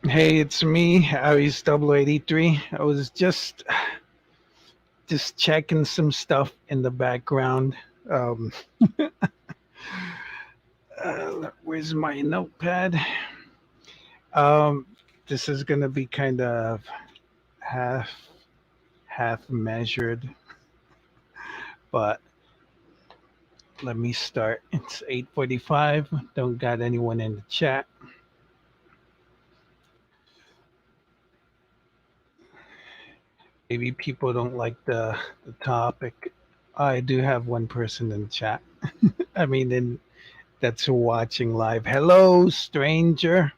Hey, it's me, Aries 83. I was just checking some stuff in the background. Um, where's my notepad? Um, this is gonna be kind of half half measured, but let me start. It's 8:45. Don't got anyone in the chat. Maybe people don't like the topic. I do have one person in the chat. I mean, in that's watching live. Hello, stranger.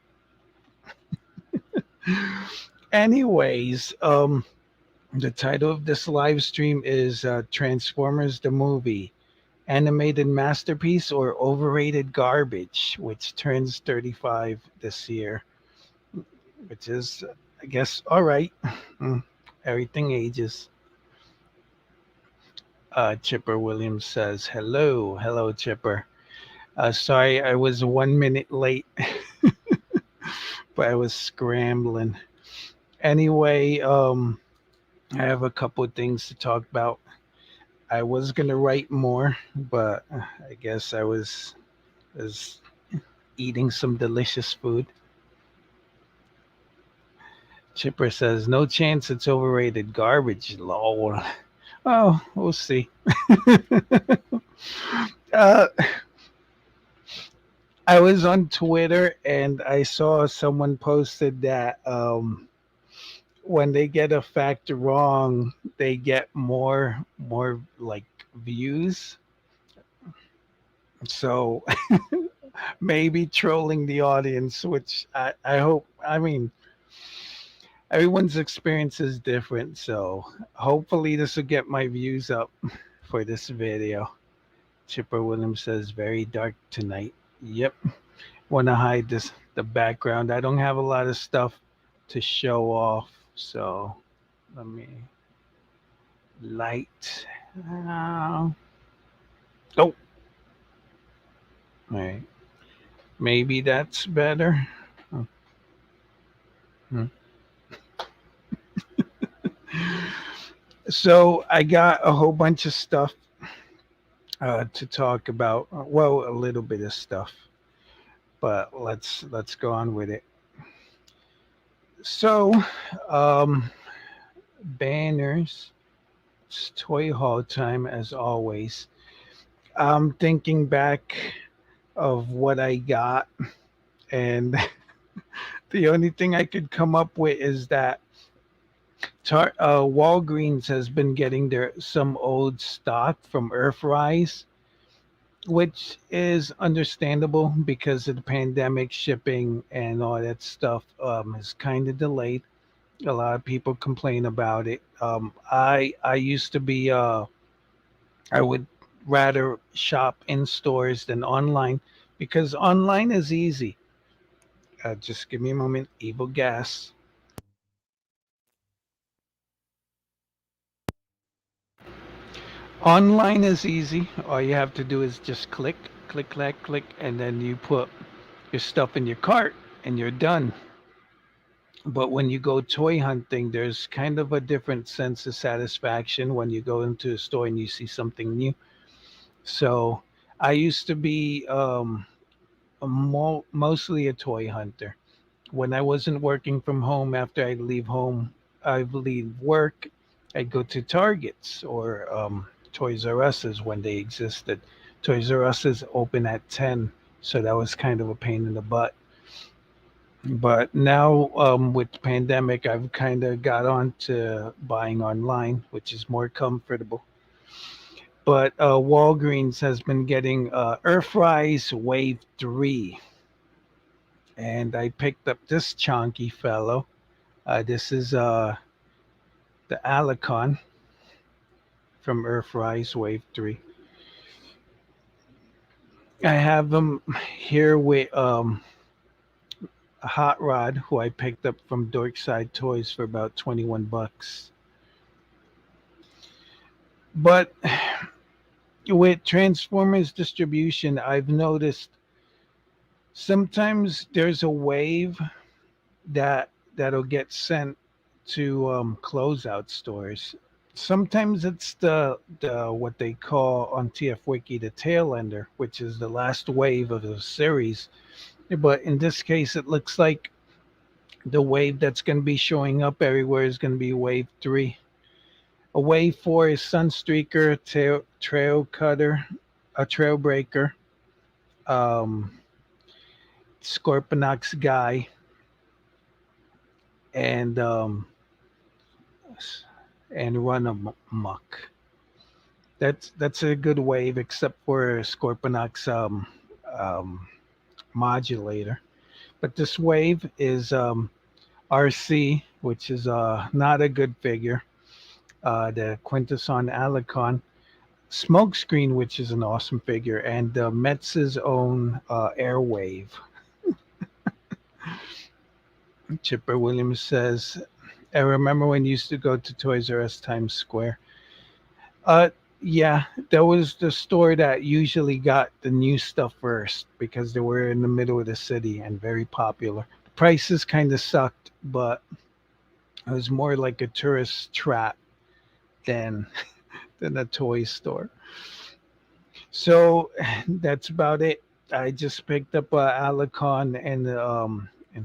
Anyways, the title of this live stream is Transformers the Movie, Animated Masterpiece or Overrated Garbage, which turns 35 this year, which is, I guess, all right. Everything ages. Chipper Williams says, hello. Hello, Chipper. Sorry, I was 1 minute late, but I was scrambling. Anyway, I have a couple of things to talk about. I was gonna write more, but I guess I was eating some delicious food. Chipper says, "No chance it's overrated garbage." Lol. Oh, we'll see. uh, I was on Twitter and I saw someone posted that when they get a fact wrong, they get more like views. So maybe trolling the audience, which I hope. I mean, everyone's experience is different, so hopefully this will get my views up for this video. Chipper Williams says very dark tonight. Yep, want to hide this the background. I don't have a lot of stuff to show off, so let me light. Oh, all right. Maybe that's better. Oh, hmm. So I got a whole bunch of stuff to talk about. Well, a little bit of stuff, but let's go on with it. So, um, banners. It's toy haul time as always. I'm thinking back of what I got, and the only thing I could come up with is that Walgreens has been getting their some old stock from Earthrise, which is understandable because of the pandemic, shipping and all that stuff is kind of delayed. A lot of people complain about it. I used to be I would rather shop in stores than online because online is easy. Just give me a moment. Evil gas. Online is easy. All you have to do is just click, click, click, click, and then you put your stuff in your cart and you're done. But when you go toy hunting, there's kind of a different sense of satisfaction when you go into a store and you see something new. So I used to be mostly a toy hunter. When I wasn't working from home, after I'd leave home, I'd leave work, I'd go to Targets or Toys R Us's when they existed. Toys R Us is open at 10, so that was kind of a pain in the butt. But now with the pandemic, I've kind of got on to buying online, which is more comfortable. But Walgreens has been getting Earthrise Wave 3. And I picked up this chunky fellow. This is the Alicon from Earthrise Wave 3. I have him here with a hot rod who I picked up from Dorkside Toys for about 21 bucks. But with Transformers distribution, I've noticed sometimes there's a wave that'll get sent to closeout stores. Sometimes it's the what they call on TF Wiki the tail ender, which is the last wave of the series. But in this case, it looks like the wave that's going to be showing up everywhere is going to be wave three. A wave four is Sunstreaker, Trail Cutter, a Trailbreaker, um, Scorpionox Guy, and Run Amok. That's a good wave, except for Scorpionox um, modulator. But this wave is RC, which is not a good figure. The Quintesson Alicon, Smokescreen, which is an awesome figure, and Metz's own Airwave. Chipper Williams says, I remember when you used to go to Toys R Us Times Square. Yeah, that was the store that usually got the new stuff first because they were in the middle of the city and very popular. The prices kind of sucked, but it was more like a tourist trap than a toy store. So that's about it. I just picked up a Alicon and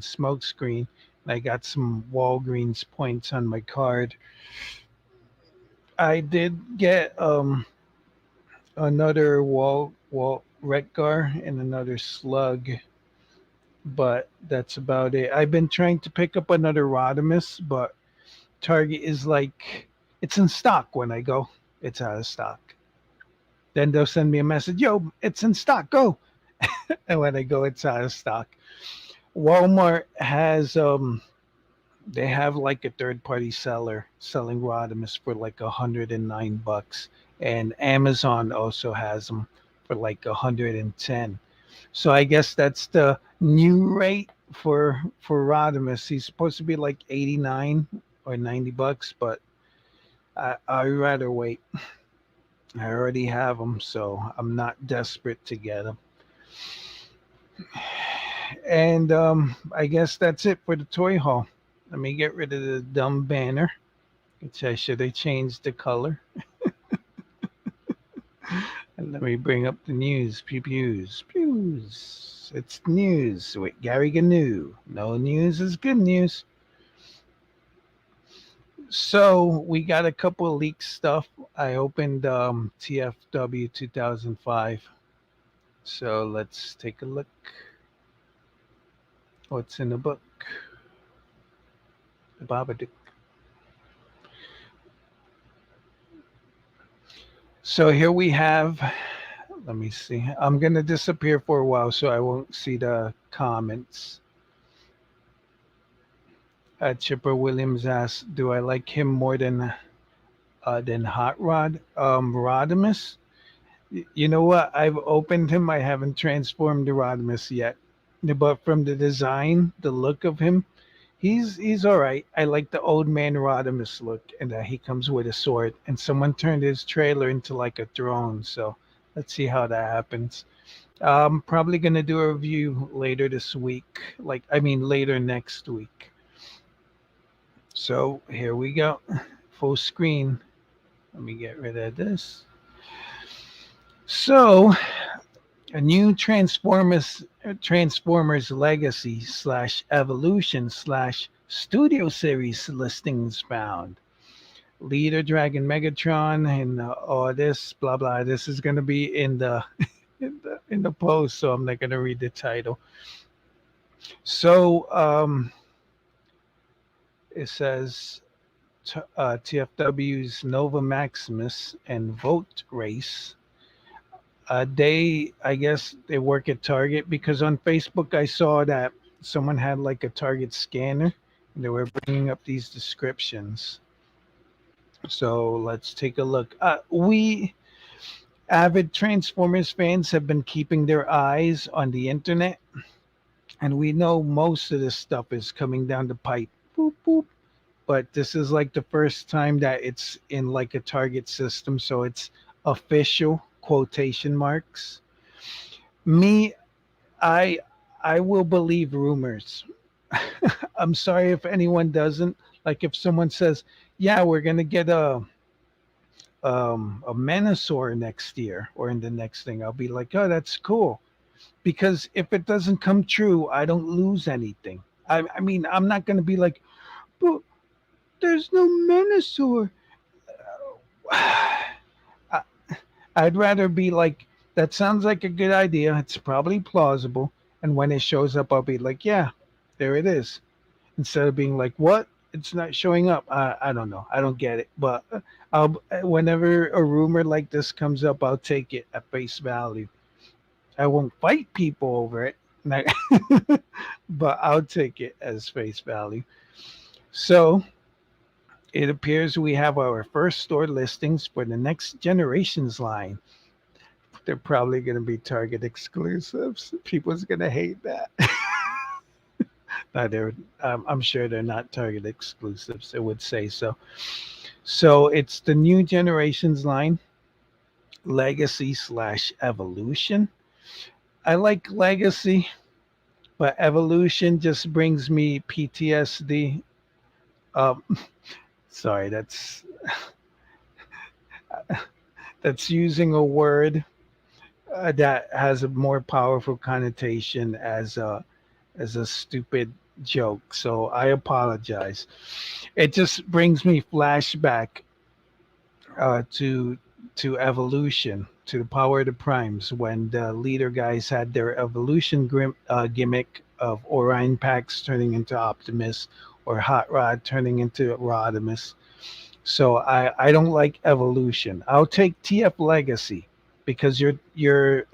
Smokescreen. I got some Walgreens points on my card. I did get another wall Retgar and another Slug, but that's about it. I've been trying to pick up another Rodimus, but Target is like it's in stock when I go. It's out of stock. Then they'll send me a message, yo, it's in stock, go. And when I go, it's out of stock. Walmart has they have like a third party seller selling Rodimus for like $109, and Amazon also has them for like 110. So I guess that's the new rate for Rodimus. He's supposed to be like 89 or $90, but I'd rather wait. I already have them, so I'm not desperate to get them. And I guess that's it for the toy haul. Let me get rid of the dumb banner, which I should have changed the color. And let me bring up the news. Pews. It's news with Gary Gnu. No news is good news. So we got a couple of leaked stuff. I opened TFW 2005. So let's take a look. What's in the book? The Babadook. So here we have, let me see. I'm going to disappear for a while so I won't see the comments. Chipper Williams asks, do I like him more than Hot Rod? Rodimus? You know what? I've opened him. I haven't transformed the Rodimus yet. But from the design, the look of him, he's all right. I like the old man Rodimus look, and he comes with a sword. And someone turned his trailer into like a throne. So let's see how that happens. I'm probably gonna do a review later this week. Later next week. So here we go. Full screen. Let me get rid of this. So a new Transformers Legacy / Evolution / Studio Series listings found. Leader Dragon Megatron and all this blah blah. This is going to be in the in the post, so I'm not going to read the title. So it says TFW's Nova Maximus and Vote Race. I guess they work at Target, because on Facebook I saw that someone had like a Target scanner and they were bringing up these descriptions. So let's take a look. We avid Transformers fans have been keeping their eyes on the internet, and we know most of this stuff is coming down the pipe. Boop, boop. But this is like the first time that it's in like a Target system, so it's official quotation marks. Me, I will believe rumors. I'm sorry if anyone doesn't. Like if someone says, "Yeah, we're gonna get a Menosaur next year or in the next thing," I'll be like, "Oh, that's cool." Because if it doesn't come true, I don't lose anything. I mean, I'm not gonna be like, "But there's no Menosaur." I- I'd rather be like, "That sounds like a good idea. It's probably plausible." And when it shows up, I'll be like, "Yeah, there it is." Instead of being like, "What? It's not showing up." I don't know. I don't get it. But I'll whenever a rumor like this comes up, I'll take it at face value. I won't fight people over it, but I'll take it as face value. So it appears we have our first store listings for the next generations line. They're probably going to be Target exclusives. People's going to hate that. No, I'm sure they're not Target exclusives. It would say so. So it's the new generations line, legacy slash evolution. I like legacy, but evolution just brings me PTSD. Um, sorry, that's using a word that has a more powerful connotation as a stupid joke. So I apologize. It just brings me flashback to evolution, to the power of the primes, when the leader guys had their evolution gimmick of Orion Pax turning into Optimus or Hot Rod turning into Rodimus. So I don't like evolution. I'll take TF Legacy because you're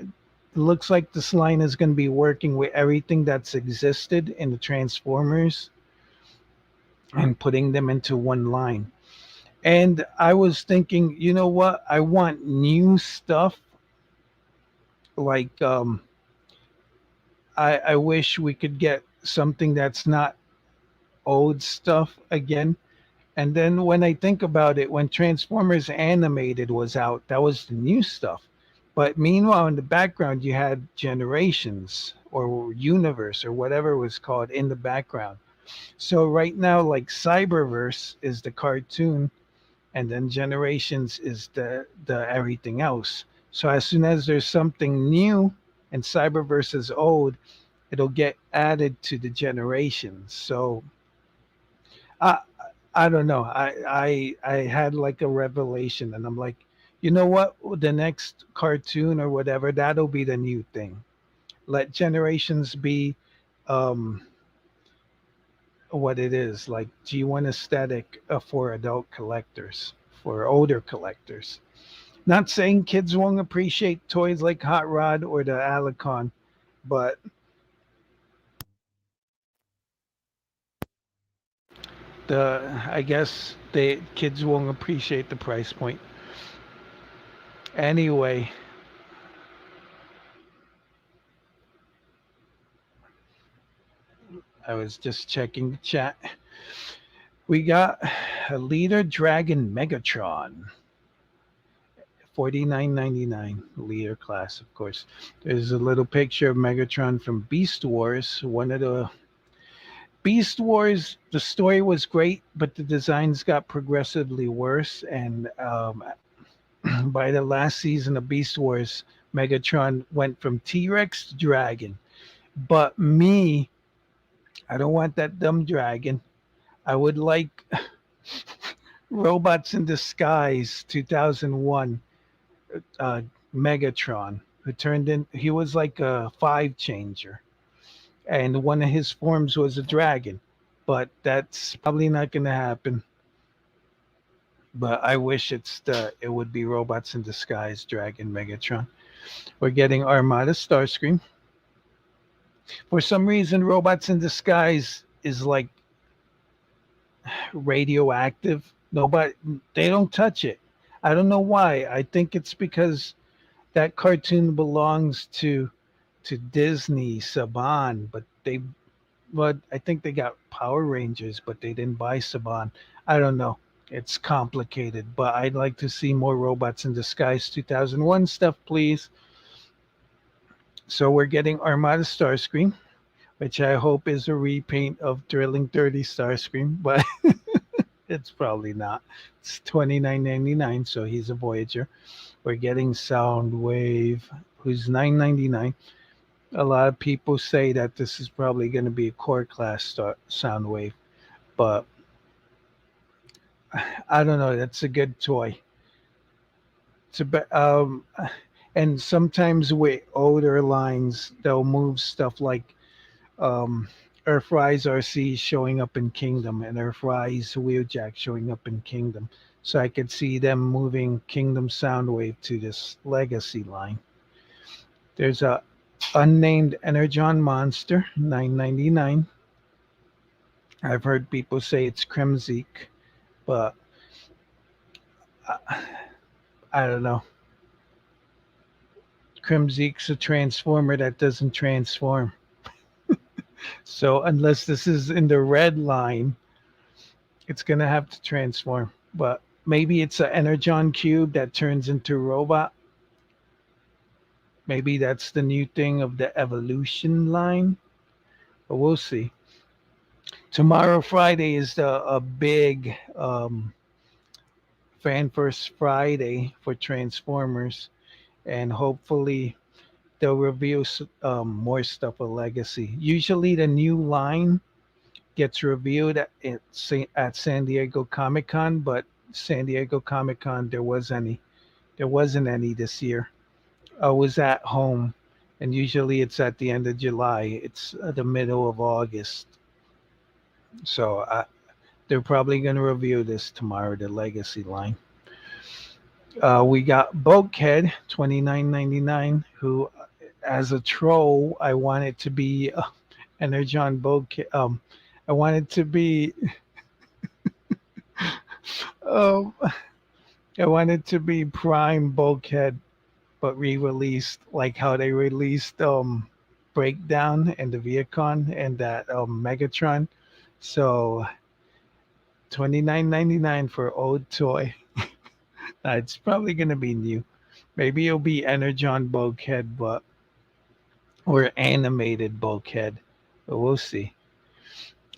looks like this line is going to be working with everything that's existed in the Transformers and putting them into one line. And I was thinking, you know what? I want new stuff. Like, I wish we could get something that's not old stuff again. And then when I think about it, when Transformers Animated was out, that was the new stuff. But meanwhile, in the background, you had Generations or Universe or whatever it was called in the background. So right now, like Cyberverse is the cartoon, and then Generations is the everything else. So as soon as there's something new and Cyberverse is old, it'll get added to the Generations. So I I don't know. I had like a revelation, and I'm like, you know what? The next cartoon or whatever, that'll be the new thing. Let Generations be um what it is, like G1 aesthetic for adult collectors, for older collectors. Not saying kids won't appreciate toys like Hot Rod or the Alicon, but the I guess they kids won't appreciate the price point. Anyway, I was just checking the chat. We got a Leader Dragon Megatron, 49.99 Leader class, of course. There's a little picture of Megatron from Beast Wars, one of the Beast Wars. The story was great, but the designs got progressively worse. And by the last season of Beast Wars, Megatron went from T Rex to Dragon. But me, I don't want that dumb dragon. I would like Robots in Disguise 2001 uh, Megatron, who turned in, he was like a five changer. And one of his forms was a dragon. But that's probably not going to happen. But I wish it would be Robots in Disguise Dragon Megatron. We're getting Armada Starscream. For some reason, Robots in Disguise is like radioactive. Nobody, they don't touch it. I don't know why. I think it's because that cartoon belongs to Disney Saban, but I think they got Power Rangers, but they didn't buy Saban. I don't know. It's complicated, but I'd like to see more Robots in Disguise 2001 stuff, please. So we're getting Armada Starscream. which I hope is a repaint of Thrilling 30 Starscream, but it's probably not. It's 29.99, so he's a Voyager. We're getting Soundwave, who's 9.99. A lot of people say that this is probably going to be a core class Soundwave, but I don't know. That's a good toy. It's a and sometimes with older lines, they'll move stuff like um, Earthrise RC showing up in Kingdom and Earthrise Wheeljack showing up in Kingdom. So I could see them moving Kingdom Soundwave to this Legacy line. There's a unnamed Energon monster, 9.99. I've heard people say it's Kremzeek, but I, I don't know. Kremzeek's a transformer that doesn't transform. So unless this is in the red line, it's gonna have to transform. But maybe it's an Energon cube that turns into a robot. Maybe that's the new thing of the evolution line. But we'll see. Tomorrow, Friday, is a big Fan First Friday for Transformers, and hopefully they'll reveal more stuff of Legacy. Usually, the new line gets revealed at San Diego Comic Con, but San Diego Comic Con there wasn't any this year. I was at home, and usually it's at the end of July. It's the middle of August, so they're probably going to review this tomorrow. The Legacy line. We got Bulkhead 29.99, who, as a troll, I wanted to be Energon Bulkhead. I wanted to be um, I wanted to be Prime Bulkhead, but re-released like how they released Breakdown and the Viacon and that Megatron. So 29.99 for old toy. It's probably gonna be new. Maybe it'll be Energon Bulkhead, but or animated Bulkhead. But we'll see.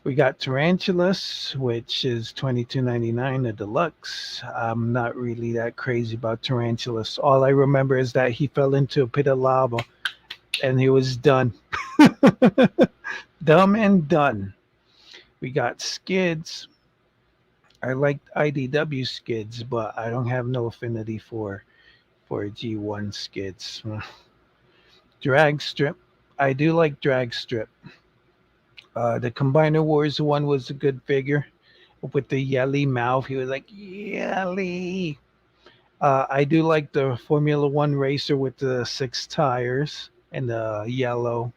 We got Tarantulas, which is 22.99 a deluxe. I'm not really that crazy about Tarantulas. All I remember is that he fell into a pit of lava and he was done. Dumb and done. We got Skids. I like IDW Skids, but I don't have no affinity for G1 Skids. Drag Strip. I do like Drag Strip. The Combiner Wars one was a good figure with the yelly mouth. He was like, yelly. I do like the Formula One racer with the 6 tires and the yellow.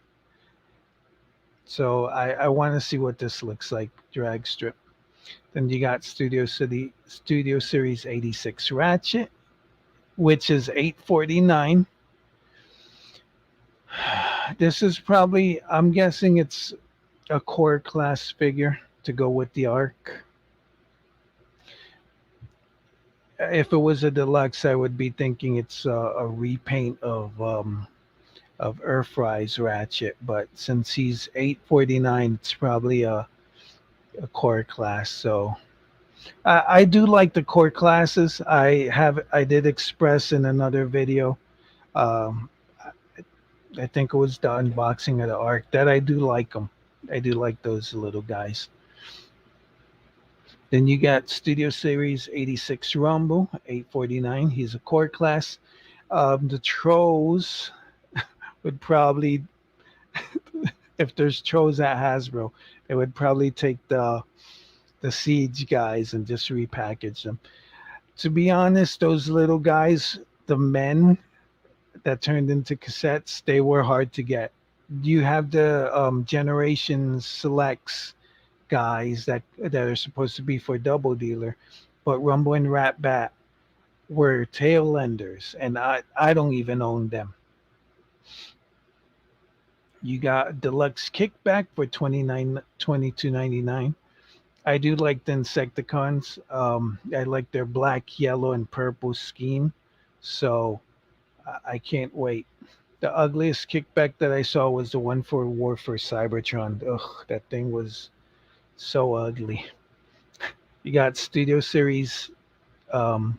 So I want to see what this looks like, drag strip. Then you got Studio Series 86 Ratchet, which is 849. This is probably, I'm guessing it's a core class figure to go with the arc. If it was a deluxe, I would be thinking it's a repaint of Earthrise Ratchet, but since he's 849, it's probably a core class. So I do like the core classes. I did express in another video. Um, I think it was the unboxing of the arc that I do like them. I do like those little guys. Then you got Studio Series 86 Rumble 849. He's a core class. The Trolls would probably, if there's Trolls at Hasbro, they would probably take the Siege guys and just repackage them. To be honest, those little guys, the men that turned into cassettes, they were hard to get. You have the Generation Selects guys that are supposed to be for Double Dealer, but Rumble and Rat Bat were tail enders, and I don't even own them. You got Deluxe Kickback for 22.99. I do like the Insecticons. I like their black, yellow, and purple scheme. So I can't wait. The ugliest kickback that I saw was the one for War for Cybertron. Ugh, that thing was so ugly. You got Studio Series um,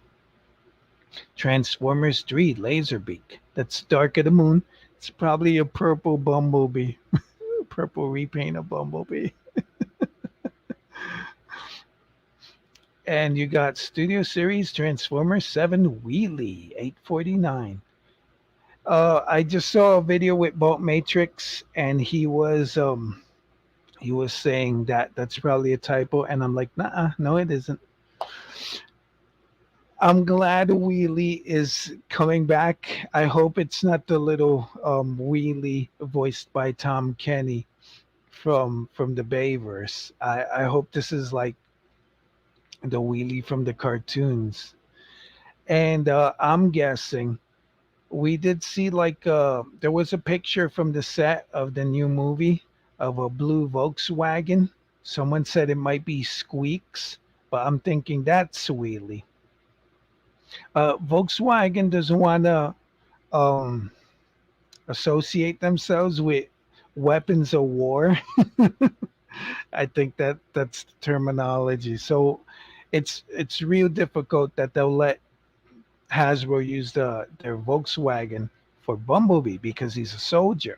Transformers 3 Laserbeak. That's Dark of the Moon. It's probably a purple bumblebee, purple repaint of bumblebee. And you got Studio Series Transformers 7 Wheelie 849. I just saw a video with Bolt Matrix, and he was saying that that's probably a typo, and I'm like, nah, no, it isn't. I'm glad Wheelie is coming back. I hope it's not the little Wheelie voiced by Tom Kenny from the Bayverse. I hope this is like the Wheelie from the cartoons. And I'm guessing we did see like there was a picture from the set of the new movie of a blue Volkswagen. Someone said it might be Squeaks, but I'm thinking that's Wheelie. Volkswagen doesn't want to um, associate themselves with weapons of war. I think that that's the terminology. So it's real difficult that they'll let Hasbro use their Volkswagen for Bumblebee because he's a soldier.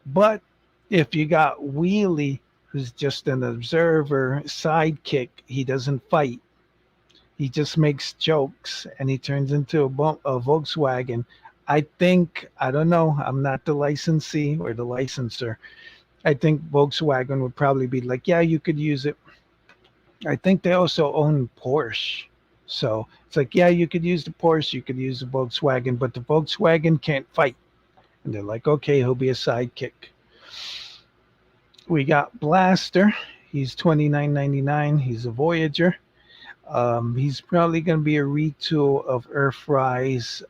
But if you got Wheelie, who's just an observer, sidekick, he doesn't fight. He just makes jokes and he turns into a Volkswagen. I think, I don't know, I'm not the licensee or the licenser. I think Volkswagen would probably be like, yeah, you could use it. I think they also own Porsche. So it's like, yeah, you could use the Porsche, you could use the Volkswagen, but the Volkswagen can't fight. And they're like, okay, he'll be a sidekick. We got Blaster. He's 29.99. He's a Voyager. He's probably going to be a retool of Earthrise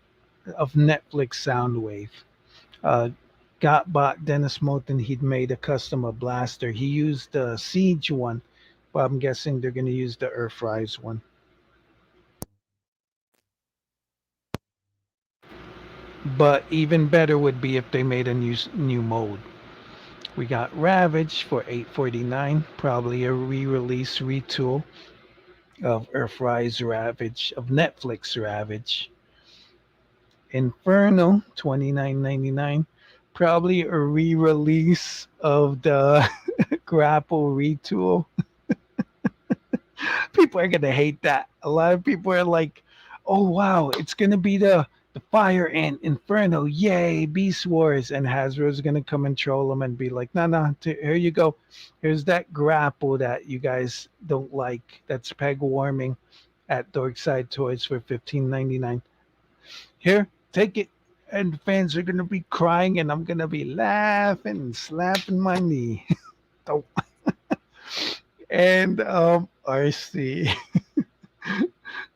of Netflix Soundwave. Uh, Gotbot Dennis Moulton, he'd made a custom of Blaster. He used the Siege one, but I'm guessing they're going to use the Earthrise one. But even better would be if they made a new mode. We got Ravage for 849, probably a re-release retool of Earthrise Ravage, of Netflix Ravage. Inferno 29.99, probably a re-release of the Grapple retool. People are gonna hate that. A lot of people are like, "Oh wow, it's gonna be the Fire Ant Inferno, yay, Beast Wars," and Hasbro's gonna come and troll them and be like, "No, no, here you go. Here's that Grapple that you guys don't like. That's peg warming at Dorkside Toys for 15.99. Here, take it." And the fans are gonna be crying, and I'm gonna be laughing and slapping my knee. Oh, and RC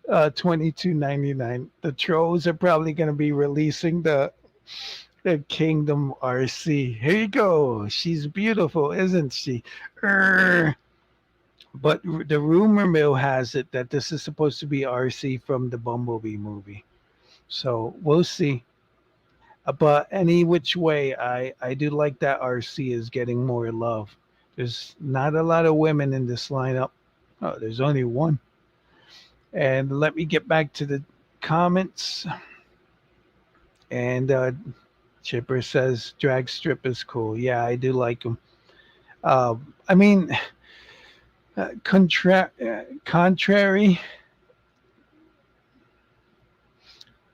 22.99. The trolls are probably going to be releasing the Kingdom RC. Here you go. She's beautiful, isn't she? Err. But the rumor mill has it that this is supposed to be RC from the Bumblebee movie. So we'll see. But any which way, I do like that RC is getting more love. There's not a lot of women in this lineup. Oh, there's only one. And let me get back to the comments. And Chipper says drag strip is cool. Yeah, I do like them. I mean,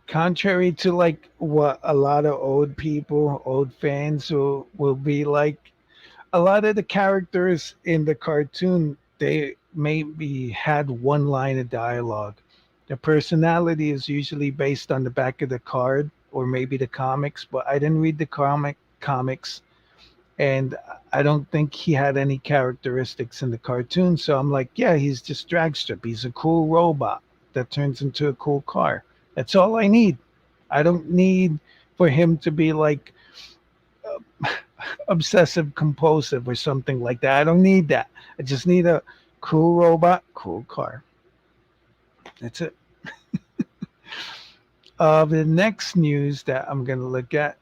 contrary to like what a lot of old people, old fans will be like, a lot of the characters in the cartoon, they maybe had one line of dialogue. The personality is usually based on the back of the card or maybe the comics, but I didn't read the comics, and I don't think he had any characteristics in the cartoon. So I'm like, yeah, he's just dragstrip. He's a cool robot that turns into a cool car. That's all I need. I don't need for him to be like obsessive compulsive or something like that. I don't need that. I just need a cool robot, cool car. That's it. The next news that I'm going to look at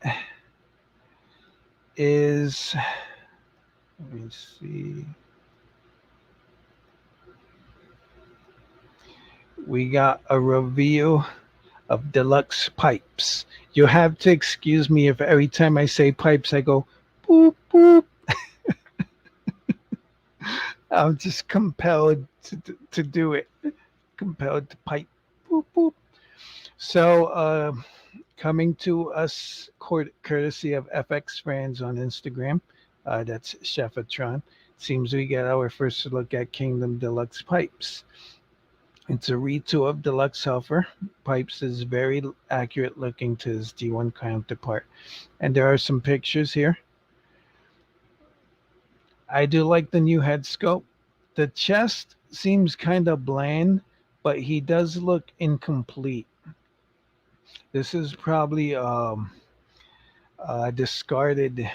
is, let me see. We got a review of deluxe pipes. You have to excuse me if every time I say pipes, I go boop, boop. I'm just compelled to do it. Compelled to pipe. Boop, boop. So, coming to us courtesy of FX Friends on Instagram. That's Chefatron. Seems we get our first look at Kingdom Deluxe Pipes. It's a retool of Deluxe Sulfur. Pipes is very accurate looking to his D1 counterpart. And there are some pictures here. I do like the new head sculpt. The chest seems kind of bland, but he does look incomplete. This is probably a discarded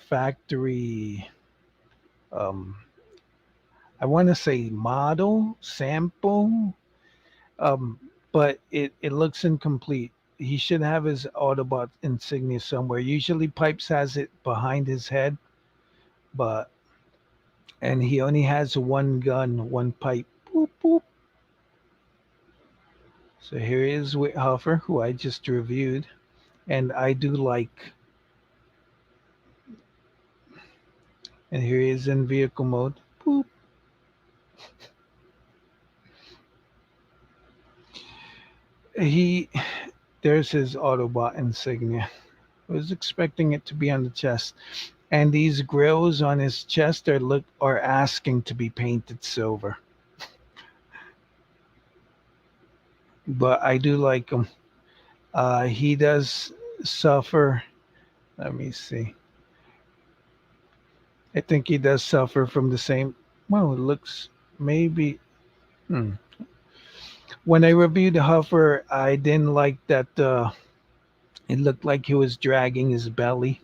factory, um, I want to say model, sample, um, but it looks incomplete. He should have his Autobot insignia somewhere. Usually Pipes has it behind his head, but and he only has one gun, one pipe. Boop, boop. So here is Whithoffer, who I just reviewed, and I do like. And here he is in vehicle mode. Boop. He, there's his Autobot insignia. I was expecting it to be on the chest, and these grills on his chest are asking to be painted silver. But I do like him. He does suffer. Let me see. I think he does suffer from the same. Well, it looks maybe. Hmm. When I reviewed the Huffer, I didn't like that. It looked like he was dragging his belly.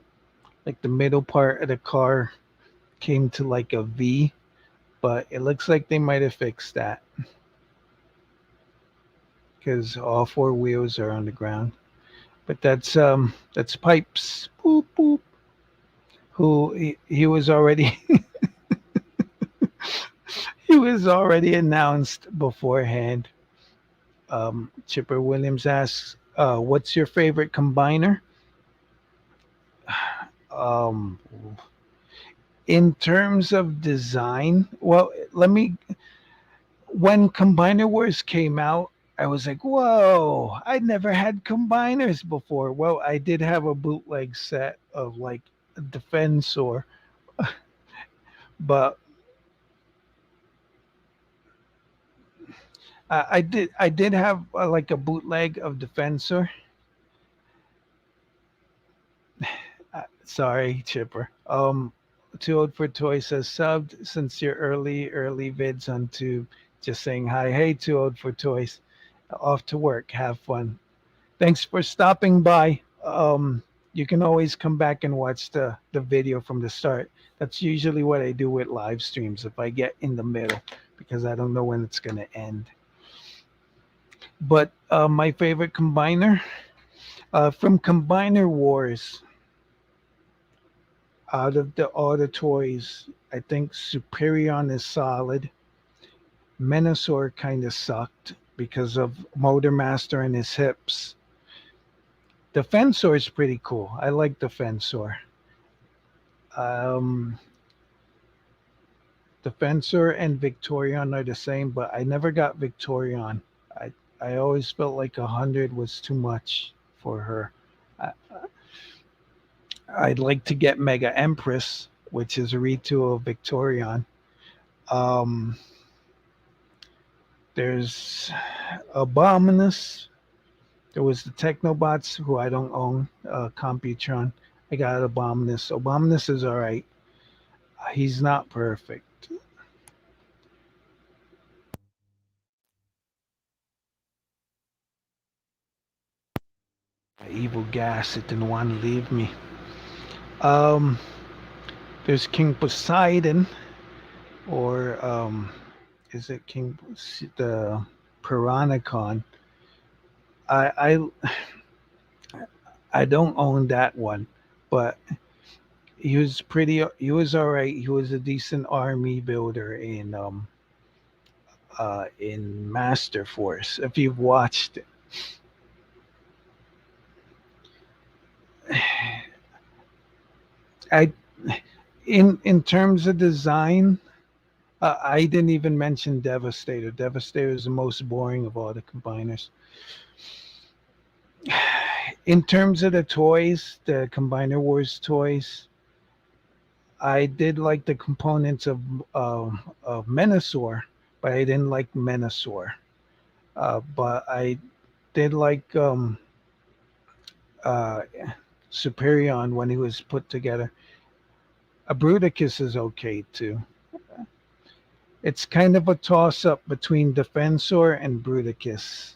Like the middle part of the car came to like a V, but it looks like they might have fixed that because all four wheels are on the ground. But that's Pipes. Boop boop. Who he was already he was already announced beforehand. Chipper Williams asks, "What's your favorite combiner?" Um, in terms of design, well, let me. When Combiner Wars came out, I was like, "Whoa! I never had combiners before." Well, I did have a bootleg set of like a Defensor, but I did have like a bootleg of Defensor. Sorry, Chipper. Too old for toys says subbed since your early vids on Tube. Just saying hi. Hey, too old for toys. Off to work. Have fun. Thanks for stopping by. You can always come back and watch the video from the start. That's usually what I do with live streams if I get in the middle because I don't know when it's gonna end. But my favorite combiner from Combiner Wars, out of all the toys, I think Superion is solid. Menasor kind of sucked because of Motor Master and his hips. Defensor is pretty cool. I like Defensor. Um, Defensor and Victorion are the same, but I never got Victorion. I I always felt like 100 was too much for her. I, I'd like to get Mega Empress, which is a retool of Victorion. Um, there's Abominus. There was the Technobots, who I don't own, Computron. I got Abominus. Abominus is all right. He's not perfect. Evil gas, it didn't want to leave me. Um, there's King Poseidon, or is it the Piranacon? I I don't own that one, but he was pretty. He was all right. He was a decent army builder in Master Force. If you've watched it, I in terms of design, I didn't even mention Devastator. Devastator is the most boring of all the combiners. In terms of the toys, the Combiner Wars toys, I did like the components of Menasor, but I didn't like Menasor. But I did like uh, Superion when he was put together. A Bruticus is okay too. It's kind of a toss up between Defensor and Bruticus,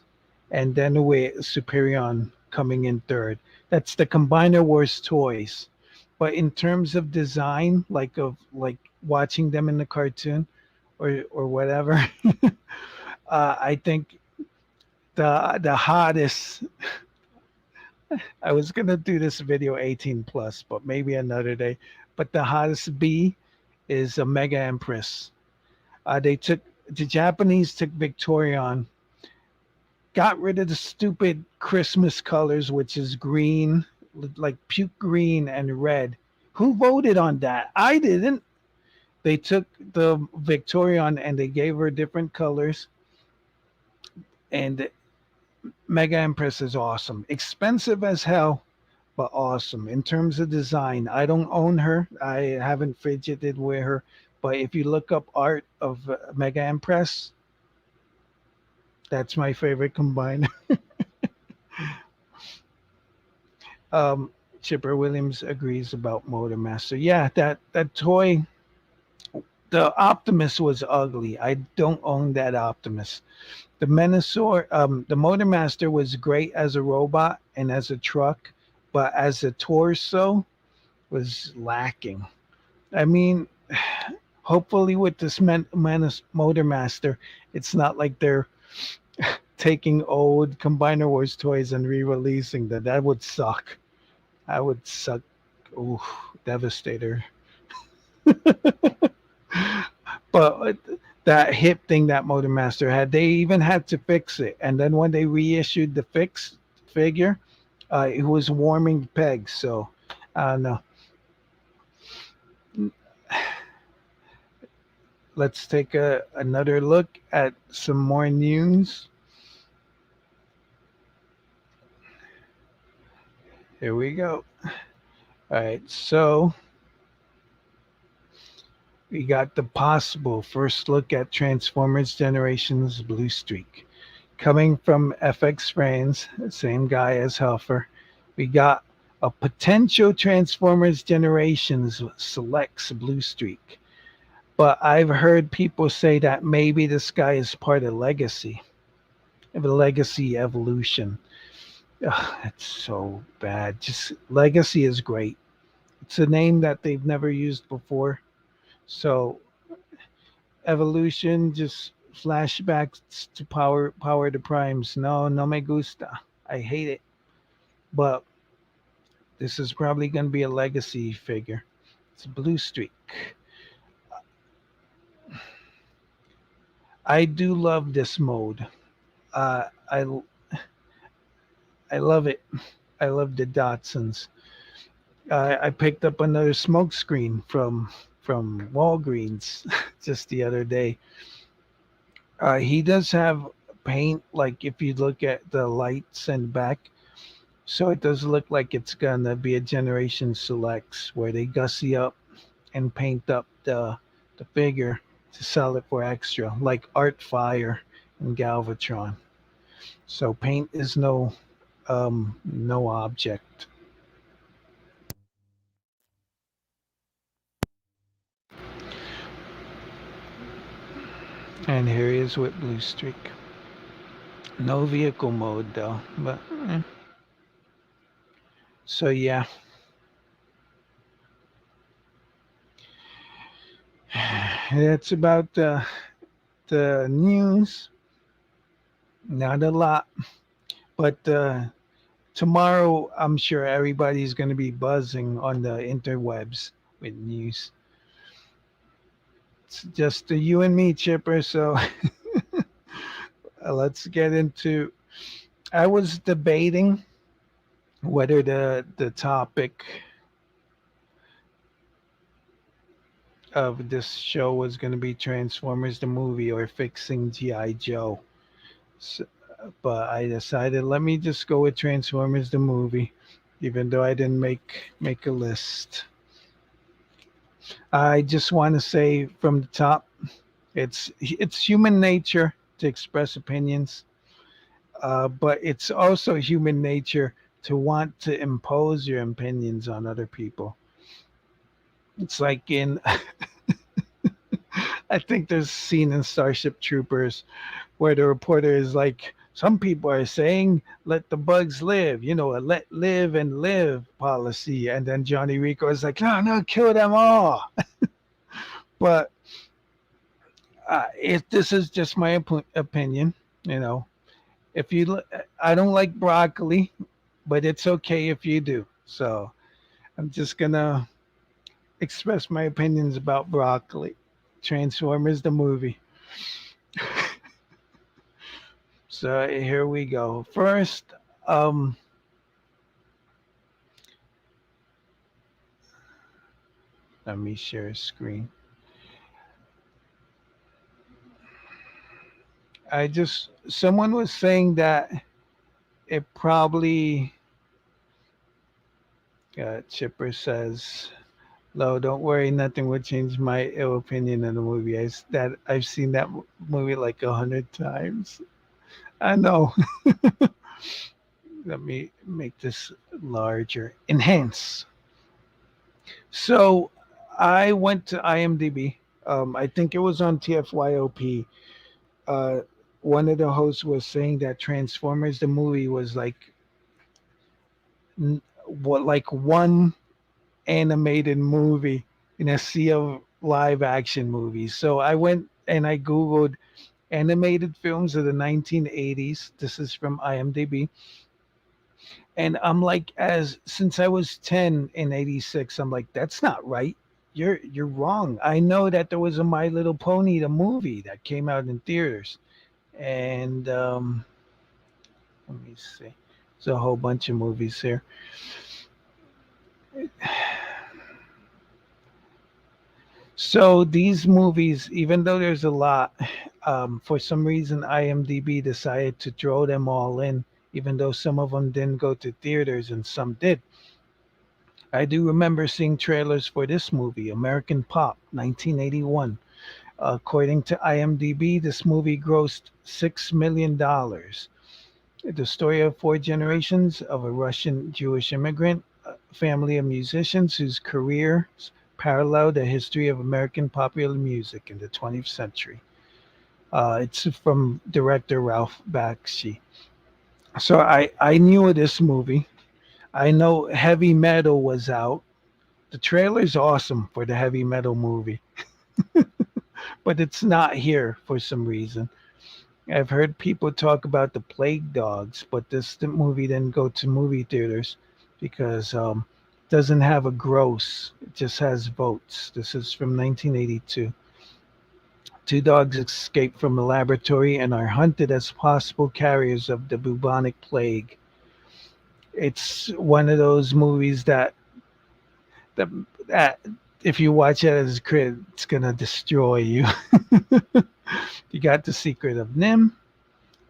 and then with Superion coming in third. That's the Combiner Wars toys. But in terms of design, like watching them in the cartoon or whatever, I think the hottest. I was gonna do this video 18 plus, but maybe another day. But the hottest B is a Mega Empress. They took the Japanese took Victorion, got rid of the stupid Christmas colors, which is green, like puke green and red. Who voted on that? I didn't. They took the Victorion and they gave her different colors. And Mega Empress is awesome. Expensive as hell, but awesome. In terms of design, I don't own her. I haven't fidgeted with her. But if you look up art of Mega Empress, that's my favorite combiner. um, Chipper Williams agrees about Motor Master. Yeah, that toy, the Optimus was ugly. I don't own that Optimus. The Menasor, the Motor Master was great as a robot and as a truck, but as a torso was lacking. I mean, hopefully with this Motor Master, it's not like they're taking old Combiner Wars toys and re-releasing them. That would suck. I would suck. Ooh, Devastator. But that hip thing that Motor Master had, they even had to fix it. And then when they reissued the fixed figure, it was warming pegs. So I don't know. Let's take another look at some more news. Here we go. All right, so we got the possible first look at Transformers Generations Blue Streak. Coming from FX Brands, same guy as Helfer, we got a potential Transformers Generations Selects Blue Streak. But I've heard people say that maybe this guy is part of Legacy, of a Legacy Evolution. Ugh, that's so bad. Just Legacy is great. It's a name that they've never used before. So Evolution, just flashbacks to Power the Primes. No, no me gusta. I hate it. But this is probably going to be a Legacy figure. It's a Blue Streak. I do love this mode. Uh, I I love it. I love the Datsuns. I picked up another smoke screen from Walgreens just the other day. He does have paint, like if you look at the lights and back, so it does look like it's gonna be a Generation Selects where they gussy up and paint up the figure to sell it for extra, like Art Fire and Galvatron. So paint is no object. And here he is with Blue Streak. No vehicle mode though, but so yeah. That's about the news. Not a lot, but tomorrow I'm sure everybody's going to be buzzing on the interwebs with news. It's just you and me, Chipper. So let's get into. I was debating whether the topic of this show was going to be Transformers the movie or fixing GI Joe. So, but I decided let me just go with Transformers the movie, even though I didn't make a list. I just want to say from the top, it's human nature to express opinions, but it's also human nature to want to impose your opinions on other people. It's like in I think there's a scene in Starship Troopers where the reporter is like, some people are saying let the bugs live, a let live and live policy. And then Johnny Rico is like, no, no, kill them all. But if this is just my opinion, you know, if you, I don't like broccoli, but it's okay if you do. So I'm just gonna express my opinions about broccoli. Transformers the movie. So here we go. First, um, let me share a screen. Someone was saying that it probably, Chipper says, Lo, don't worry, nothing would change my ill opinion of the movie. I've seen that movie like 100 times. I know. Let me make this larger. Enhance. So I went to IMDb. I think it was on TFYOP. Uh, One of the hosts was saying that Transformers the movie was like one animated movie in a sea of live action movies. So I went and I googled animated films of the 1980s. This is from IMDb. And I'm like, as since I was 10 in 86, I'm like, that's not right. You're wrong. I know that there was a My Little Pony the movie that came out in theaters. And let me see. There's a whole bunch of movies here. So these movies, even though there's a lot, for some reason IMDb decided to throw them all in, even though some of them didn't go to theaters and some did. I do remember seeing trailers for this movie, American Pop, 1981. According to IMDb, this movie grossed $6 million. The story of four generations of a Russian Jewish immigrant family of musicians whose careers parallel the history of American popular music in the 20th century. It's from director Ralph Bakshi. So I knew of this movie. I know Heavy Metal was out. The trailer's awesome for the Heavy Metal movie, but it's not here for some reason. I've heard people talk about the Plague Dogs, but the movie didn't go to movie theaters because it doesn't have a gross. It just has votes. This is from 1982. Two dogs escape from a laboratory and are hunted as possible carriers of the bubonic plague. It's one of those movies that, that if you watch it as a kid, it's gonna destroy you. You got The Secret of Nim,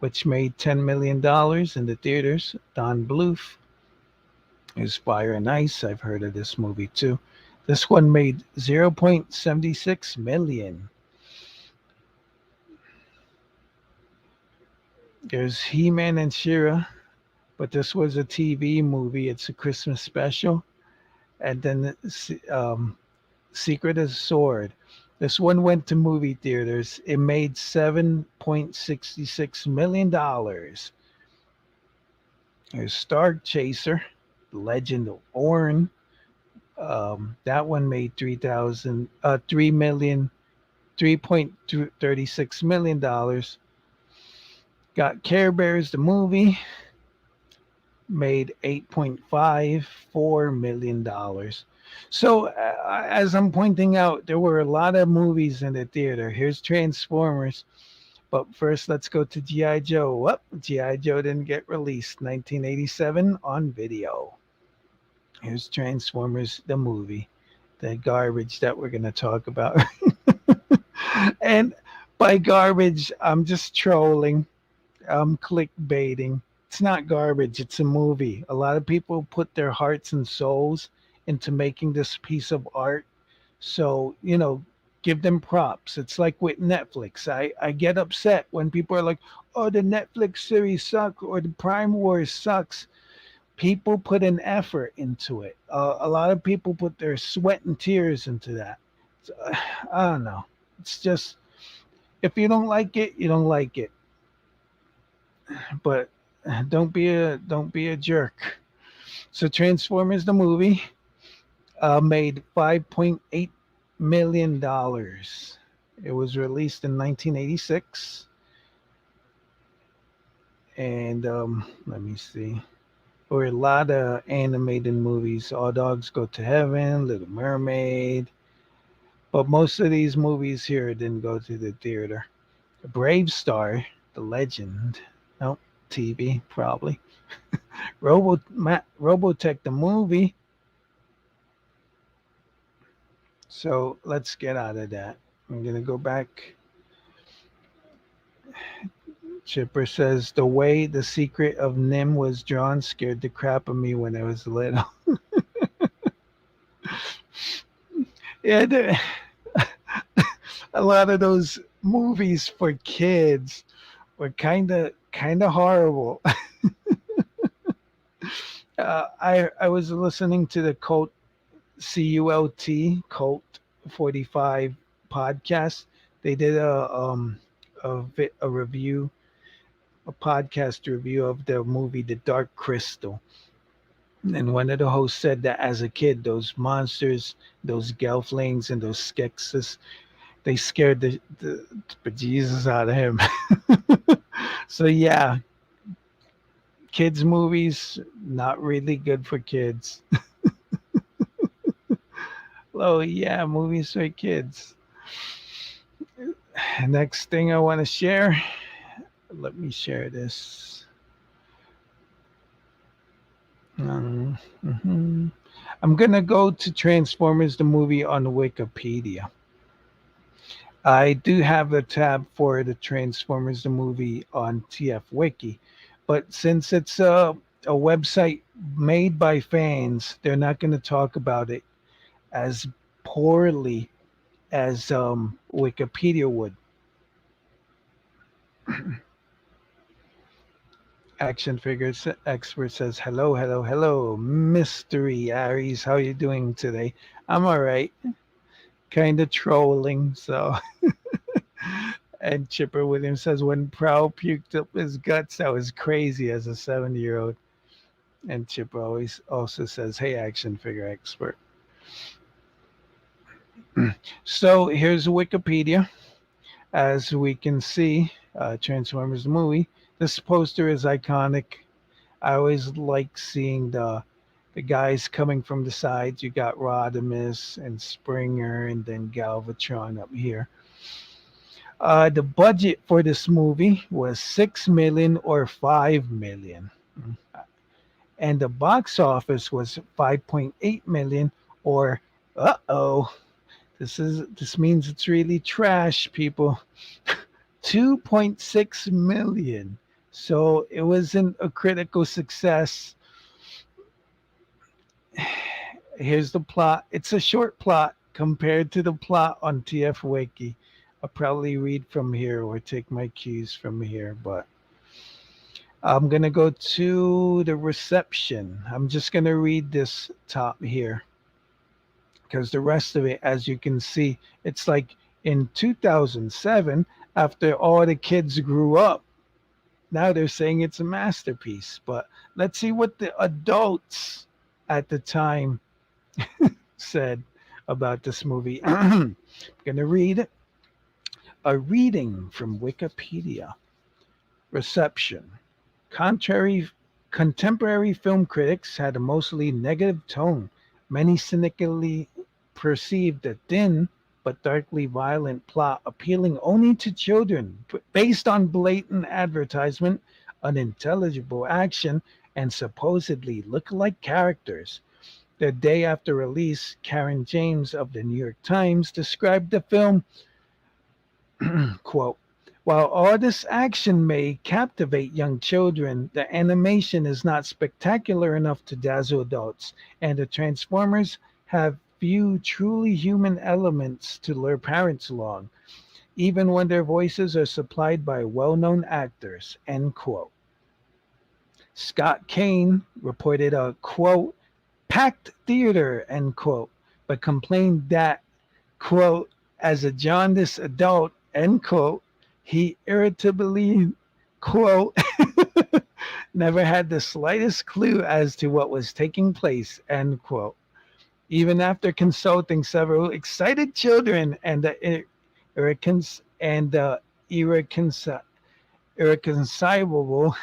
which made $10 million in the theaters. Don Bluth is Fire and Ice. I've heard of this movie too. This one made 0.76 million. There's He-Man and She-Ra, but this was a TV movie. It's a Christmas special. And then Secret of the Sword. This one went to movie theaters. It made $7.66 million. There's Star Chaser, Legend of Orn. That one made 3.36 million dollars. Got Care Bears the movie, made $8.54 million. So, as I'm pointing out, there were a lot of movies in the theater. Here's Transformers. But first, let's go to G.I. Joe. Well, G.I. Joe didn't get released 1987 on video. Here's Transformers, the movie, the garbage that we're going to talk about. And by garbage, I'm just trolling. I'm clickbaiting. It's not garbage, it's a movie. A lot of people put their hearts and souls into making this piece of art. So, give them props. It's like with Netflix. I get upset when people are like, oh, the Netflix series suck or the Prime Wars sucks. People put an effort into it. A lot of people put their sweat and tears into that. So, I don't know. It's just, if you don't like it, you don't like it. But don't be a jerk. So Transformers the movie made $5.8 million. It was released in 1986, and let me see. There were a lot of animated movies. All Dogs Go to Heaven, Little Mermaid, but most of these movies here didn't go to the theater. Brave Star, the legend. Nope, TV probably. Robotech the movie. So let's get out of that. I'm gonna go back. Chipper says the way The Secret of Nim was drawn scared the crap of me when I was little. Yeah, a lot of those movies for kids were kind of horrible. I was listening to the Cult 45 podcast. They did a review, a podcast review of the movie The Dark Crystal. And one of the hosts said that as a kid, those monsters, those gelflings and those skeksis, they scared the bejesus out of him. So yeah, kids movies not really good for kids. Oh yeah, movies for kids. Next thing I want to share. Let me share this. Mhm. I'm gonna go to Transformers the movie on Wikipedia. I do have a tab for the Transformers the movie on TF Wiki, but since it's a website made by fans, they're not going to talk about it as poorly as Wikipedia would. Action figures expert says hello, hello, hello, Mystery Aries. How you doing today? I'm all right. Kind of trolling, so. And Chipper Williams says when Prowl puked up his guts, that was crazy as a 70-year-old. And Chipper always also says, "Hey, action figure expert." So here's Wikipedia. As we can see, Transformers the movie. This poster is iconic. I always like seeing the guys coming from the sides. You got Rodimus and Springer, and then Galvatron up here. The budget for this movie was 6 million or 5 million, and the box office was 5.8 million. Or, this means it's really trash, people. 2.6 million. So it wasn't a critical success. Here's the plot. It's a short plot compared to the plot on TF Wiki. I'll probably read from here or take my cues from here, but I'm going to go to the reception. I'm just going to read this top here because the rest of it, as you can see, it's like in 2007, after all the kids grew up, now they're saying it's a masterpiece. But let's see what the adults at the time said about this movie. I'm going to read a reading from Wikipedia. Reception. Contrary, contemporary film critics had a mostly negative tone Many cynically perceived a thin but darkly violent plot appealing only to children, based on blatant advertisement, unintelligible action, and supposedly look-alike characters. The day after release, Karen James of the New York Times described the film, quote, while all this action may captivate young children, the animation is not spectacular enough to dazzle adults, and the Transformers have few truly human elements to lure parents along, even when their voices are supplied by well-known actors, end quote. Scott Kane reported a, quote, packed theater, end quote, but complained that, quote, as a jaundiced adult, end quote, he irritably, quote, never had the slightest clue as to what was taking place, end quote. Even after consulting several excited children and the irrecons- and the irreconci- irreconcilable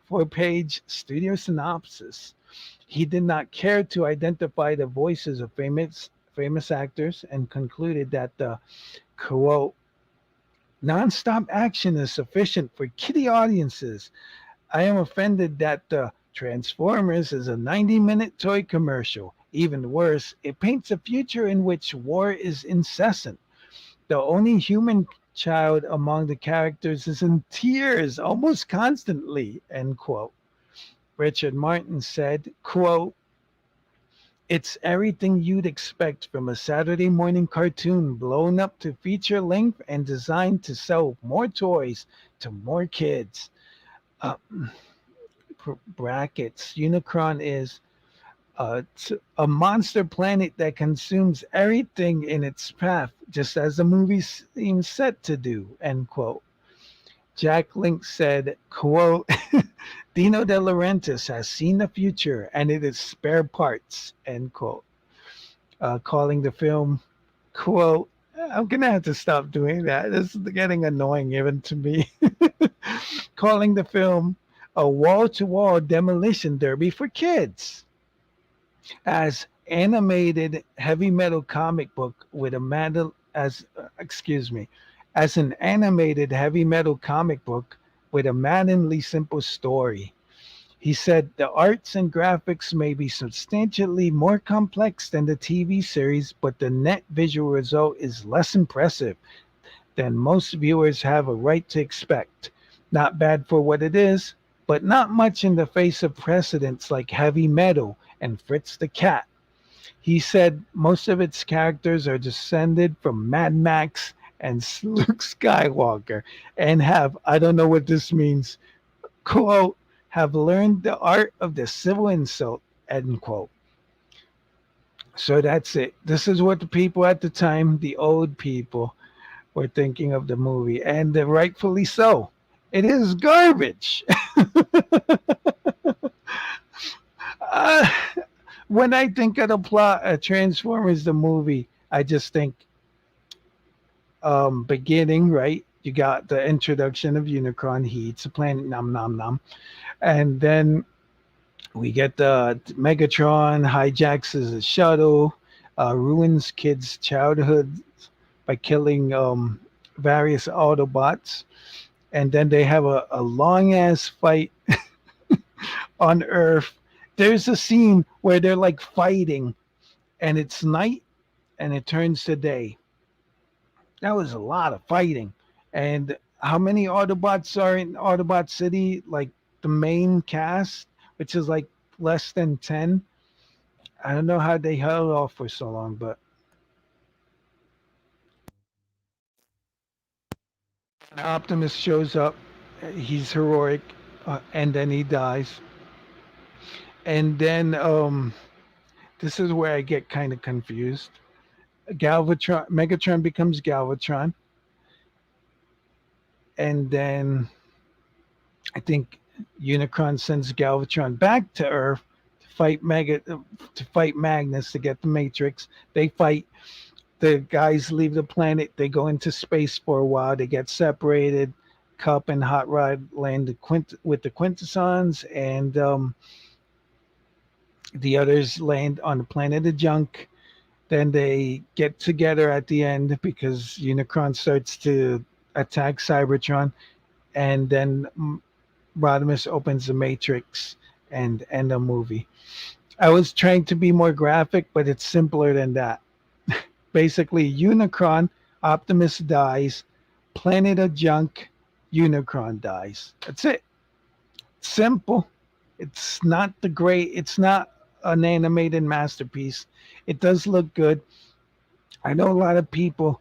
four-page studio synopsis, he did not care to identify the voices of famous actors and concluded that the, quote, nonstop action is sufficient for kiddie audiences. I am offended that the Transformers is a 90-minute toy commercial. Even worse, it paints a future in which war is incessant. The only human child among the characters is in tears almost constantly, end quote. Richard Martin said, quote, it's everything you'd expect from a Saturday morning cartoon blown up to feature length and designed to sell more toys to more kids. Uh, Brackets. Unicron is a monster planet that consumes everything in its path, just as the movie seems set to do, end quote. Jack Link said, quote, Dino De Laurentiis has seen the future and it is spare parts, end quote. Calling the film, quote, I'm going to have to stop doing that. This is getting annoying even to me. Calling the film a wall to wall demolition derby for kids. As animated heavy metal comic book with a excuse me, as an animated heavy metal comic book with a maddeningly simple story. He said the arts and graphics may be substantially more complex than the TV series, but the net visual result is less impressive than most viewers have a right to expect. Not bad for what it is, but not much in the face of precedents like Heavy Metal and Fritz the Cat. He said most of its characters are descended from Mad Max and Luke Skywalker and have, I don't know what this means, quote, have learned the art of the civil insult, end quote. So that's it. This is what the people at the time, the old people, were thinking of the movie, and rightfully so. It is garbage. uh, when I think of the plot of Transformers the movie, I just think beginning, right? You got the introduction of Unicron. He eats a planet, nom nom nom, and then we get the Megatron hijacks his shuttle, ruins kids' childhood by killing various Autobots, and then they have a long ass fight on Earth. There's a scene where they're like fighting, and it's night, and it turns to day. That was a lot of fighting. And how many Autobots are in Autobot City? Like the main cast, which is like less than 10. I don't know how they held off for so long, but Optimus shows up. He's heroic, and then he dies. And then this is where I get kind of confused. Megatron becomes Galvatron, and then I think Unicron sends Galvatron back to Earth to fight Magnus to get the Matrix. They fight. The guys leave the planet. They go into space for a while. They get separated. Cup and Hot Rod land with the Quintessons, and The others land on the planet of junk. Then they get together at the end because Unicron starts to attack Cybertron, and then Rodimus opens the Matrix and end the movie. I was trying to be more graphic, but it's simpler than that. Basically, Unicron, Optimus dies, planet of junk, Unicron dies. That's it. Simple. It's not the great. It's not an animated masterpiece. It does look good. I know a lot of people,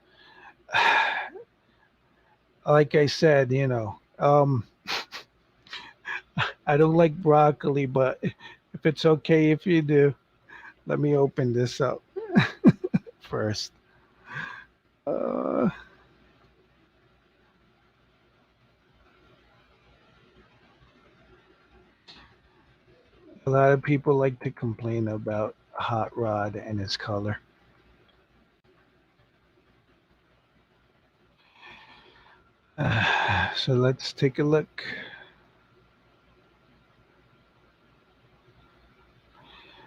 like I said, I don't like broccoli, but if it's okay if you do, let me open this up first. Uh, a lot of people like to complain about Hot Rod and his color. So let's take a look.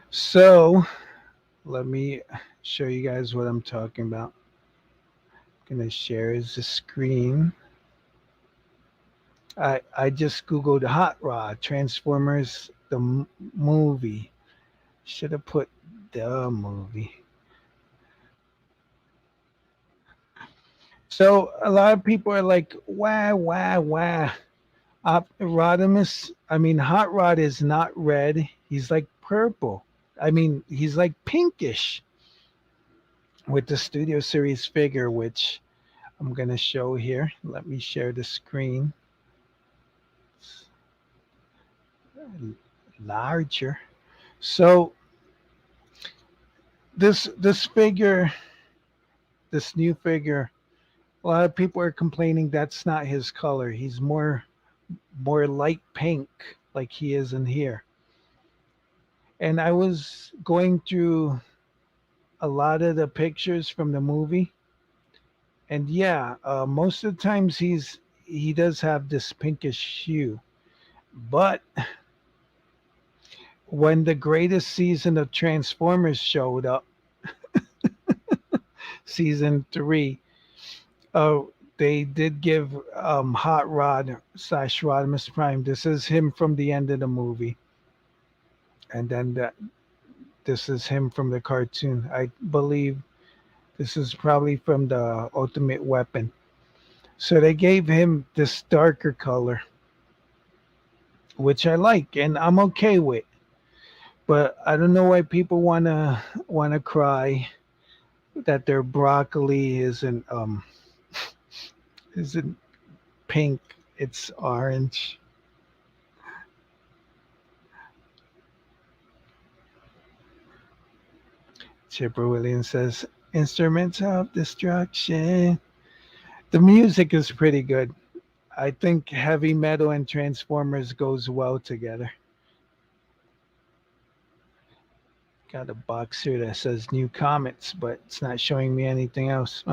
So let me show you guys what I'm talking about. I'm gonna share the screen. I just googled Hot Rod Transformers the movie. Should have put the movie. So a lot of people are like, wah wah wah. Rodimus, I mean, Hot Rod is not red. He's like purple. I mean, he's like pinkish with the Studio Series figure, which I'm going to show here. Let me share the screen. Larger. So this figure, this new figure, a lot of people are complaining that's not his color. He's more light pink like he is in here. And I was going through a lot of the pictures from the movie, and yeah, most of the times he does have this pinkish hue. But when the greatest season of Transformers showed up, season 3, uh, they did give Hot Rod slash Rodimus Prime. This is him from the end of the movie, and then this is him from the cartoon. I believe this is probably from the Ultimate Weapon. So they gave him this darker color, which I like and I'm okay with. But I don't know why people wanna cry that their broccoli isn't pink. It's orange. Chipper Williams says instruments of destruction. The music is pretty good. I think heavy metal and Transformers goes well together. Got a box here that says new comments, but it's not showing me anything else.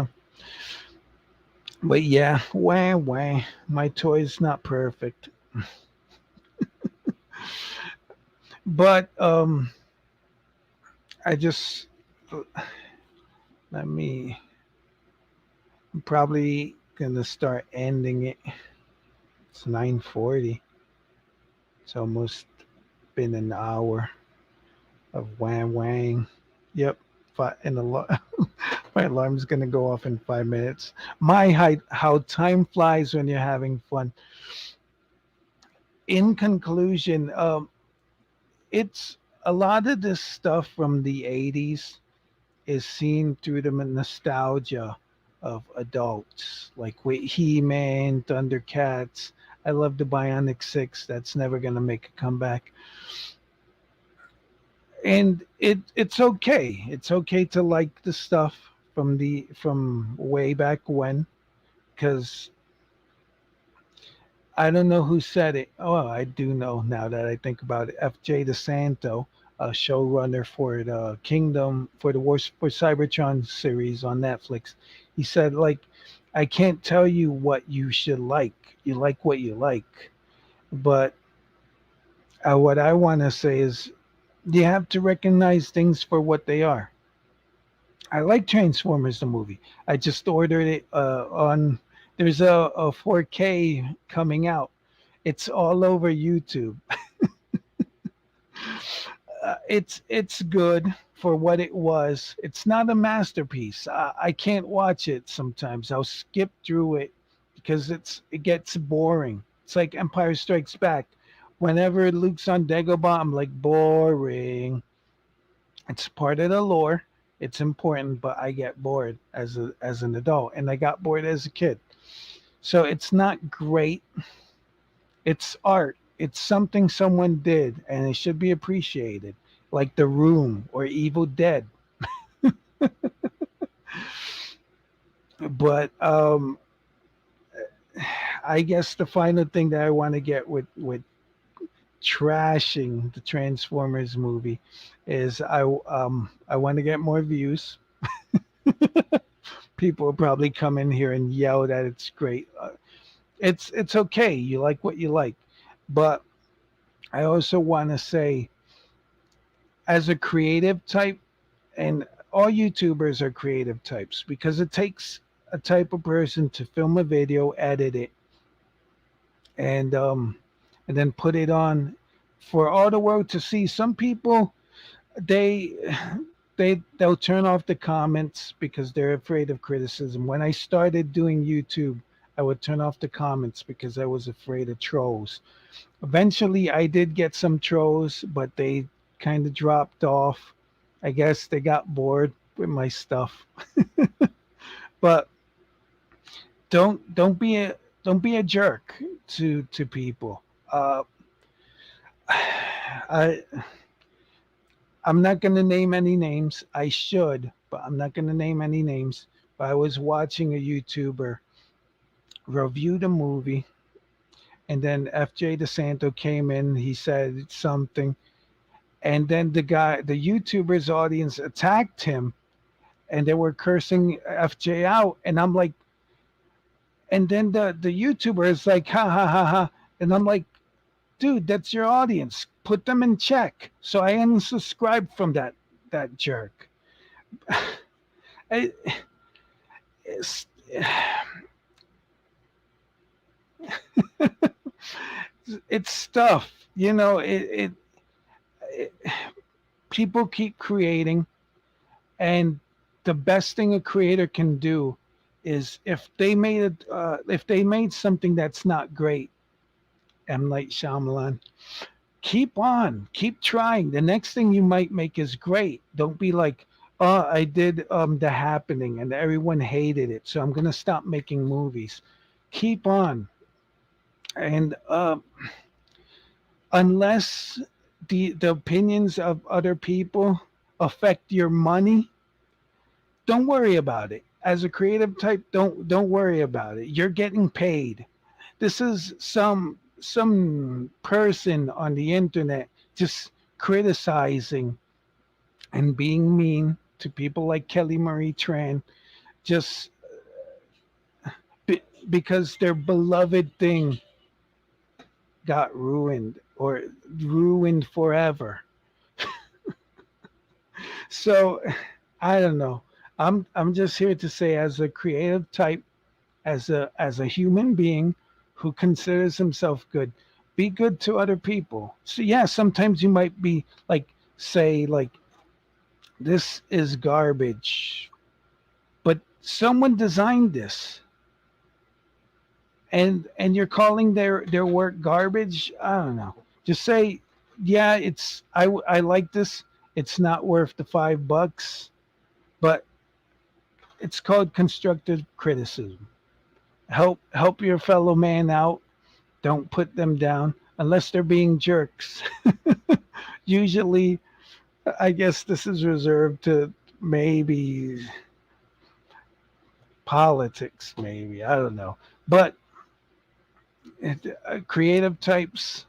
But yeah, wah wah. My toy's not perfect. But I just let me. I'm probably gonna start ending it. It's 9:40. It's almost been an hour of whang wang. Yep, and my alarm's gonna go off in 5 minutes. My height, how time flies when you're having fun. In conclusion, it's a lot of this stuff from the 80s is seen through the nostalgia of adults, like with He-Man, Thundercats. I love the Bionic Six. That's never gonna make a comeback. And it's okay. It's okay to like the stuff from way back when, because I don't know who said it. Oh, I do know now that I think about it. F.J. DeSanto, a showrunner for the Kingdom for the Wars for Cybertron series on Netflix, he said like, I can't tell you what you should like. You like what you like, but what I want to say is You have to recognize things for what they are. I like Transformers the movie. I just ordered it on. There's a 4K coming out. It's all over YouTube. It's good for what it was. It's not a masterpiece. I can't watch it sometimes. I'll skip through it because it gets boring. It's like Empire Strikes Back. Whenever Luke's on Dagobah, I'm like boring. It's part of the lore. It's important, but I get bored as an adult, and I got bored as a kid. So it's not great. It's art. It's something someone did, and it should be appreciated, like The Room or Evil Dead. But I guess the final thing that I want to get with trashing the Transformers movie is I want to get more views. People will probably come in here and yell that it's great. It's okay. You like what you like, but I also want to say, as a creative type, and all YouTubers are creative types because it takes a type of person to film a video, edit it, and um, and then put it on for all the world to see. Some people they they'll turn off the comments because they're afraid of criticism. When I started doing YouTube, I would turn off the comments because I was afraid of trolls. Eventually, I did get some trolls, but they kind of dropped off. I guess they got bored with my stuff. But don't be a don't be a jerk to people. I I'm not going to name any names. I should, but I'm not going to name any names. But I was watching a YouTuber review the movie, and then FJ DeSanto came in. He said something, and then the YouTuber's audience attacked him, and they were cursing FJ out. And I'm like, and then the YouTuber is like, ha ha ha ha, and I'm like, dude, that's your audience. Put them in check. So I unsubscribed from that jerk. I, it's, it's stuff. It people keep creating, and the best thing a creator can do is if they made something that's not great, M Night Shyamalan, keep on, keep trying. The next thing you might make is great. Don't be like, oh, I did The Happening and everyone hated it, so I'm gonna stop making movies. Keep on, and unless the opinions of other people affect your money, don't worry about it. As a creative type, don't worry about it. You're getting paid. This is some person on the internet just criticizing and being mean to people like Kelly Marie Tran, just because their beloved thing got ruined or ruined forever. So I don't know. I'm just here to say, as a creative type, as a human being who considers himself good, be good to other people. So yeah, sometimes you might be like, say like, this is garbage, but someone designed this, and you're calling their work garbage. I don't know. Just say, yeah, I like this. It's not worth the $5, but it's called constructive criticism. Help your fellow man out. Don't put them down unless they're being jerks. Usually, I guess this is reserved to maybe politics, maybe. I don't know. But creative types,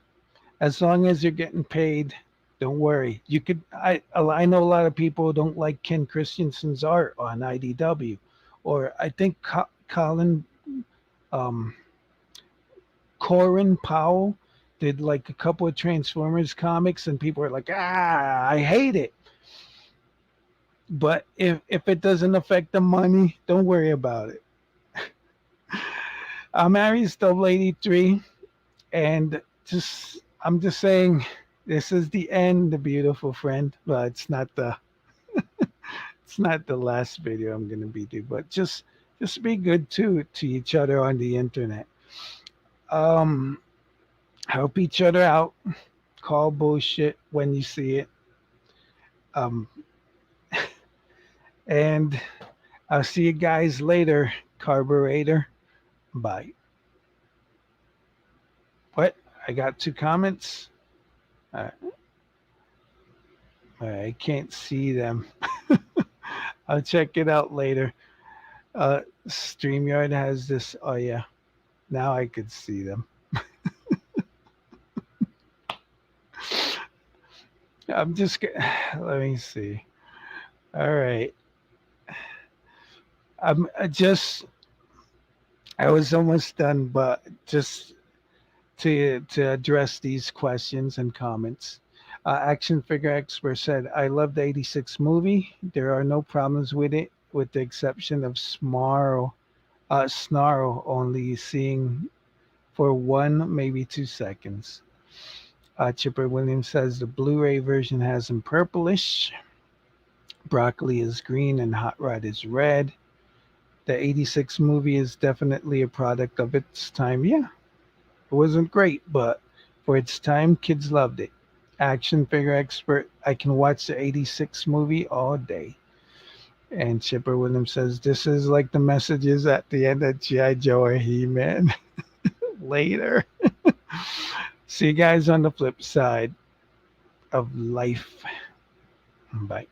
as long as you're getting paid, don't worry. You could. I know a lot of people don't like Ken Christensen's art on IDW, or I think Colin um, Corin Powell. did like a couple of Transformers comics, and people are like, I hate it. But if it doesn't affect the money, don't worry about it. I'm Aries Double 83, and I'm just saying, this is the end, the beautiful friend. Well, it's not the last video I'm gonna be doing, but just be good to each other on the internet. Um, help each other out. Call bullshit when you see it. Um, and I'll see you guys later, carburetor. Bye. What? I got 2 comments. Uh, I can't see them. I'll check it out later. StreamYard has this. Oh yeah, now I could see them. I'm just. Let me see. All right. I just. I was almost done, but just to address these questions and comments. Action Figure Expert said, "I love the '86 movie. There are no problems with it, with the exception of Snarl only seeing for 1 maybe 2 seconds." Chipper Williams says the Blu-ray version has him purplish. Broccoli is green and Hot Rod is red. The '86 movie is definitely a product of its time. Yeah, it wasn't great, but for its time, kids loved it. Action Figure Expert, I can watch the '86 movie all day. And Chipper Williams says, this is like the messages at the end of G.I. Joe or He-Man. Later. See you guys on the flip side of life. Bye.